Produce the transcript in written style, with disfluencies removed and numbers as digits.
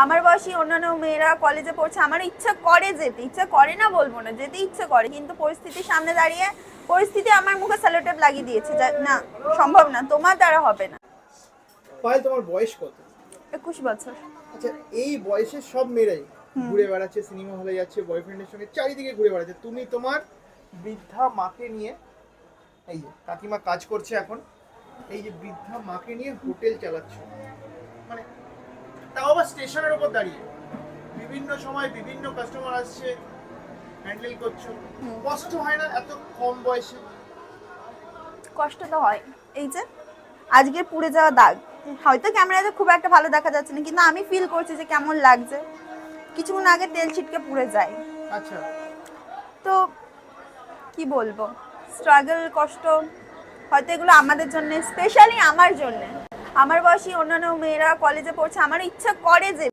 আমার বয়সী অন্যান্য মেয়েরা কলেজে পড়ছে, আমার ইচ্ছা করে যেতে, ইচ্ছা করে না বলবো না, যেতে ইচ্ছে করে, কিন্তু পরিস্থিতির সামনে দাঁড়িয়ে পরিস্থিতি আমার মুখে সেলোটেপ লাগিয়ে দিয়েছে, না সম্ভব না, তোমার দ্বারা হবে না। পায়েল, তোমার বয়স কত? 21 বছর। আচ্ছা, এই বয়সের সব মেয়েরাই ঘুরে বেড়াচ্ছে, সিনেমা হলে যাচ্ছে, বয়ফ্রেন্ডের সঙ্গে চারিদিকে ঘুরে বেড়াচ্ছে, তুমি তোমার বৃদ্ধা মাকে নিয়ে, এই যে কাকিমা কাজ করছে এখন, এই যে বৃদ্ধা মাকে নিয়ে হোটেল চালাচ্ছ, মানে তাও আবার স্টেশনের উপর দাঁড়িয়ে, বিভিন্ন সময় বিভিন্ন কাস্টমার আসছে, হ্যান্ডেল করছো, কষ্ট হয় না এত কম বয়সে? কষ্ট তো হয়। এই যে আজকে পুড়ে যাওয়া দাগ, হয়তো ক্যামেরাতে খুব একটা ভালো দেখা যাচ্ছে না, কিন্তু আমি ফিল করছি যে কেমন লাগছে। কিছুক্ষণ আগে তেল ছিটকে পুড়ে যায়। আচ্ছা, তো কি বলবো, স্ট্রাগল, কষ্ট, হয়তো এগুলো আমাদের জন্য, স্পেশালি আমার জন্য। আমার বয়সী অন্যান্য মেয়েরা কলেজে পড়ছে, আমার ইচ্ছা করে যে